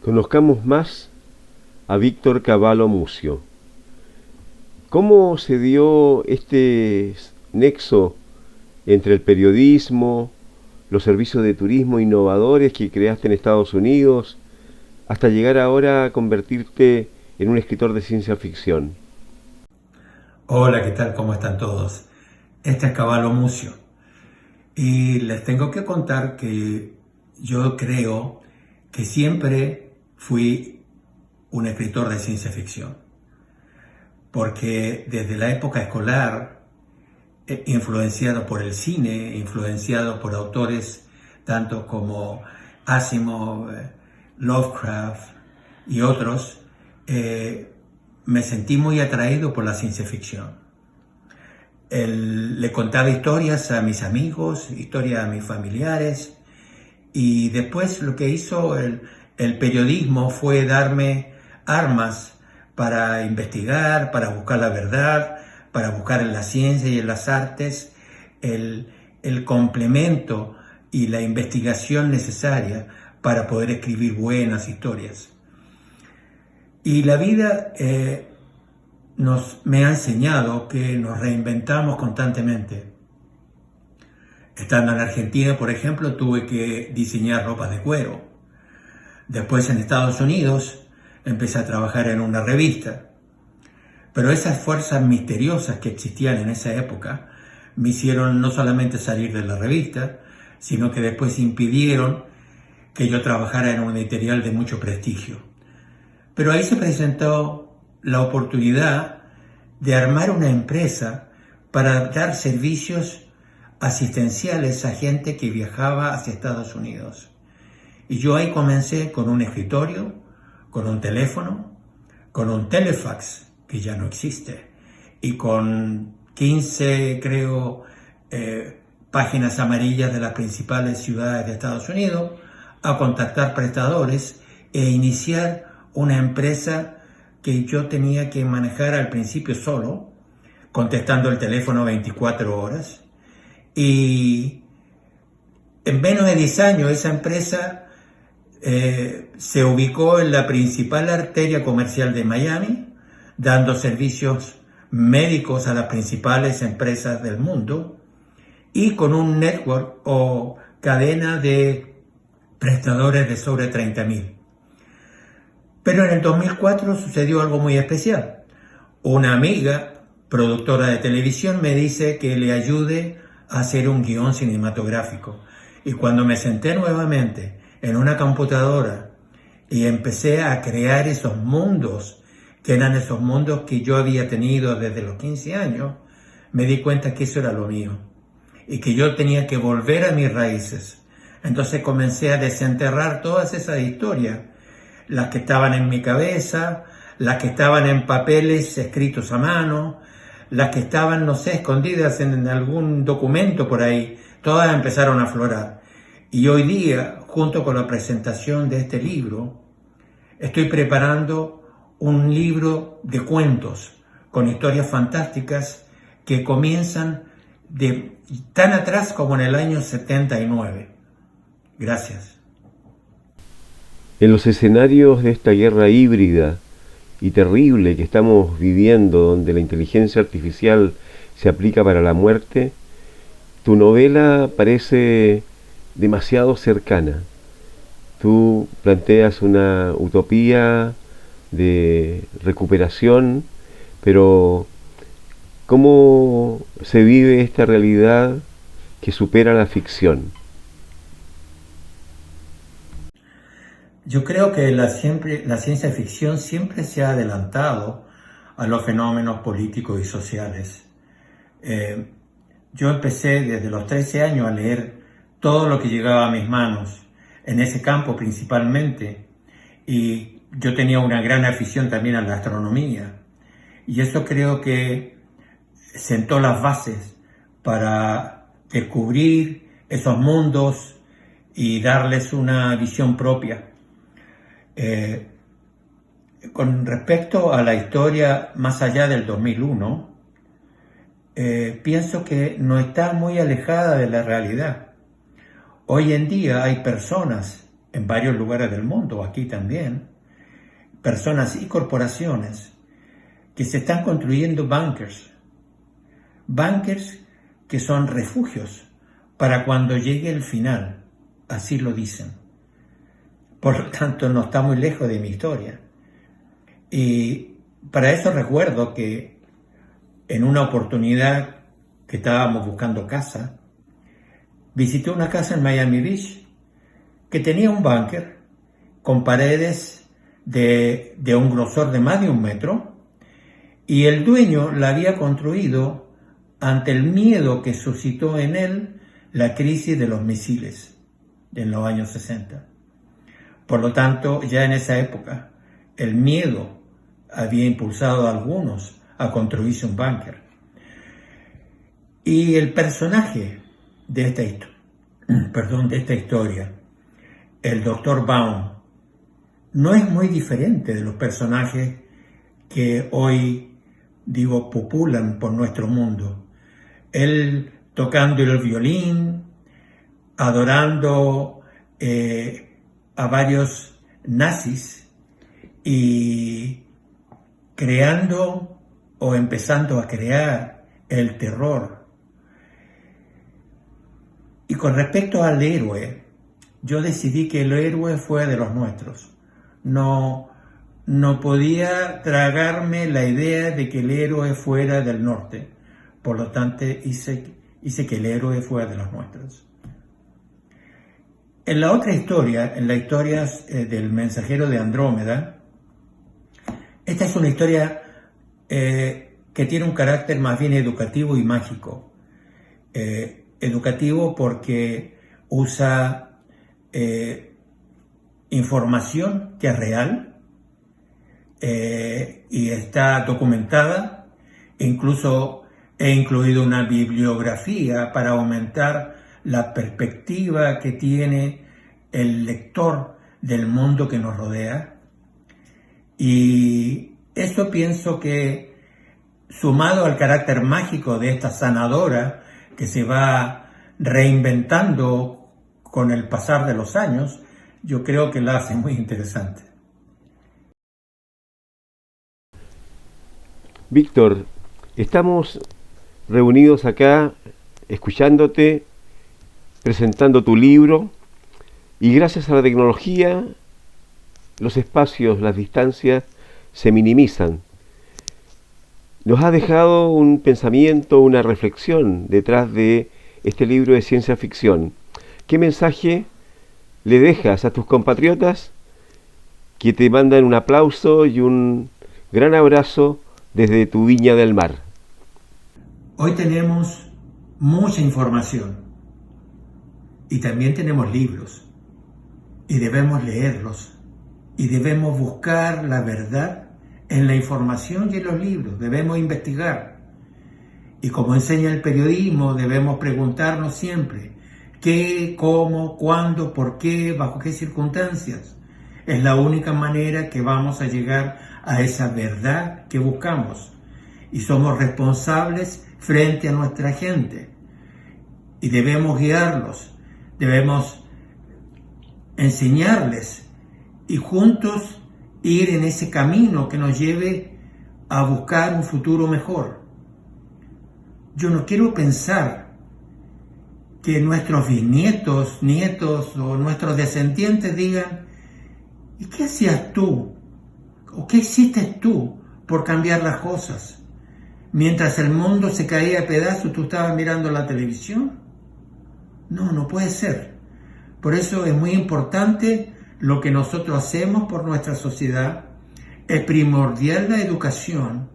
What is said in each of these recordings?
Conozcamos más a Víctor Cavallo Mucio. ¿Cómo se dio este nexo entre el periodismo, los servicios de turismo innovadores que creaste en Estados Unidos, hasta llegar ahora a convertirte en un escritor de ciencia ficción? Hola, ¿qué tal? ¿Cómo están todos? Este es Cavallo Mucio. Y les tengo que contar que yo creo que siempre fui un escritor de ciencia ficción. Porque desde la época escolar, influenciado por el cine, influenciado por autores tanto como Asimov, Lovecraft y otros, me sentí muy atraído por la ciencia ficción. Le contaba historias a mis amigos, historias a mis familiares, y después lo que hizo el periodismo fue darme armas para investigar, para buscar la verdad, para buscar en la ciencia y en las artes el complemento y la investigación necesaria para poder escribir buenas historias. Y la vida me ha enseñado que nos reinventamos constantemente. Estando en Argentina, por ejemplo, tuve que diseñar ropas de cuero. Después en Estados Unidos empecé a trabajar en una revista. Pero esas fuerzas misteriosas que existían en esa época me hicieron no solamente salir de la revista, sino que después impidieron que yo trabajara en un editorial de mucho prestigio. Pero ahí se presentó la oportunidad de armar una empresa para dar servicios asistenciales a gente que viajaba hacia Estados Unidos. Y yo ahí comencé con un escritorio, con un teléfono, con un telefax, que ya no existe, y con 15, creo, páginas amarillas de las principales ciudades de Estados Unidos, a contactar prestadores e iniciar una empresa que yo tenía que manejar al principio solo, contestando el teléfono 24 horas. Y en menos de 10 años esa empresa se ubicó en la principal arteria comercial de Miami, dando servicios médicos a las principales empresas del mundo y con un network o cadena de prestadores de sobre 30.000. Pero en el 2004 sucedió algo muy especial. Una amiga, productora de televisión, me dice que le ayude a hacer un guión cinematográfico. Y cuando me senté nuevamente en una computadora y empecé a crear esos mundos, que eran esos mundos que yo había tenido desde los 15 años, me di cuenta que eso era lo mío y que yo tenía que volver a mis raíces. Entonces comencé a desenterrar todas esas historias, las que estaban en mi cabeza, las que estaban en papeles escritos a mano, las que estaban, no sé, escondidas en algún documento por ahí, todas empezaron a aflorar. Y hoy día, junto con la presentación de este libro, estoy preparando un libro de cuentos con historias fantásticas que comienzan de tan atrás como en el año 79. Gracias. En los escenarios de esta guerra híbrida y terrible que estamos viviendo, donde la inteligencia artificial se aplica para la muerte, tu novela parece demasiado cercana. Tú planteas una utopía de recuperación, pero ¿cómo se vive esta realidad que supera la ficción? Yo creo que la ciencia ficción siempre se ha adelantado a los fenómenos políticos y sociales. Eh, yo empecé desde los 13 años a leer todo lo que llegaba a mis manos, en ese campo principalmente, y yo tenía una gran afición también a la astronomía, y eso creo que sentó las bases para descubrir esos mundos y darles una visión propia. Eh, con respecto a la historia más allá del 2001, pienso que no está muy alejada de la realidad. Hoy en día hay personas en varios lugares del mundo, aquí también, personas y corporaciones que se están construyendo bunkers que son refugios para cuando llegue el final, así lo dicen. Por lo tanto, no está muy lejos de mi historia. Y para eso recuerdo que en una oportunidad que estábamos buscando casa, visité una casa en Miami Beach que tenía un búnker con paredes de un grosor de más de 1 metro, y el dueño la había construido ante el miedo que suscitó en él la crisis de los misiles en los años 60. Por lo tanto, ya en esa época, el miedo había impulsado a algunos a construirse un búnker. Y el personaje de esta historia, el Dr. Baum, no es muy diferente de los personajes que hoy, populan por nuestro mundo. Él tocando el violín, adorando a varios nazis y creando o empezando a crear el terror. Y con respecto al héroe, yo decidí que el héroe fue de los nuestros. No podía tragarme la idea de que el héroe fuera del norte. Por lo tanto, hice que el héroe fuera de los nuestros. En la otra historia, en la historia del mensajero de Andrómeda, esta es una historia que tiene un carácter más bien educativo y mágico. Educativo porque usa información que es real y está documentada. Incluso he incluido una bibliografía para aumentar la perspectiva que tiene el lector del mundo que nos rodea. Y esto pienso que, sumado al carácter mágico de esta sanadora que se va reinventando con el pasar de los años, yo creo que la hace muy interesante. Víctor, estamos reunidos acá escuchándote, presentando tu libro, y gracias a la tecnología los espacios, las distancias se minimizan. Nos ha dejado un pensamiento, una reflexión detrás de este libro de ciencia ficción. ¿Qué mensaje le dejas a tus compatriotas que te mandan un aplauso y un gran abrazo desde tu Viña del Mar? Hoy tenemos mucha información y también tenemos libros, y debemos leerlos y debemos buscar la verdad en la información y en los libros. Debemos investigar, y como enseña el periodismo, debemos preguntarnos siempre qué, cómo, cuándo, por qué, bajo qué circunstancias. Es la única manera que vamos a llegar a esa verdad que buscamos, y somos responsables frente a nuestra gente y debemos guiarlos, debemos enseñarles y juntos ir en ese camino que nos lleve a buscar un futuro mejor. Yo no quiero pensar que nuestros bisnietos, nietos o nuestros descendientes digan: ¿y qué hacías tú? ¿O qué hiciste tú por cambiar las cosas? Mientras el mundo se caía a pedazos, ¿tú estabas mirando la televisión? No, no puede ser. Por eso es muy importante lo que nosotros hacemos por nuestra sociedad. Es primordial la educación,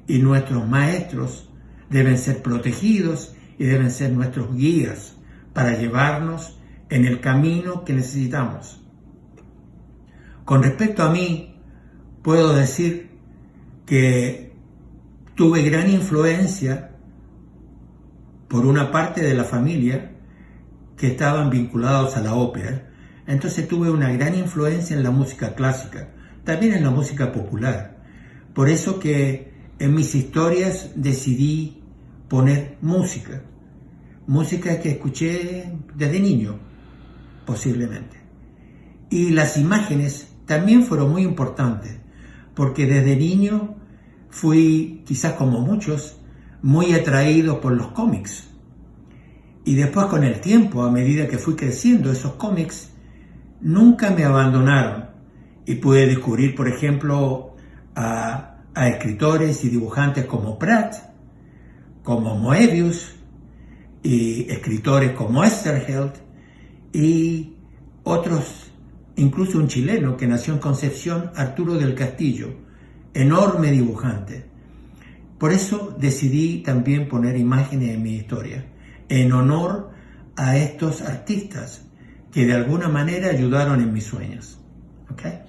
y nuestros maestros deben ser protegidos y deben ser nuestros guías para llevarnos en el camino que necesitamos. Con respecto a mí, puedo decir que tuve gran influencia por una parte de la familia que estaban vinculados a la ópera. Entonces tuve una gran influencia en la música clásica, también en la música popular. Por eso que en mis historias decidí poner música que escuché desde niño, posiblemente. Y las imágenes también fueron muy importantes, porque desde niño fui, quizás como muchos, muy atraído por los cómics. Y después con el tiempo, a medida que fui creciendo, esos cómics nunca me abandonaron. Y pude descubrir, por ejemplo, a escritores y dibujantes como Pratt, como Moebius, y escritores como Oesterheld, y otros, incluso un chileno que nació en Concepción, Arturo del Castillo, enorme dibujante. Por eso decidí también poner imágenes en mi historia, en honor a estos artistas que de alguna manera ayudaron en mis sueños. ¿Okay?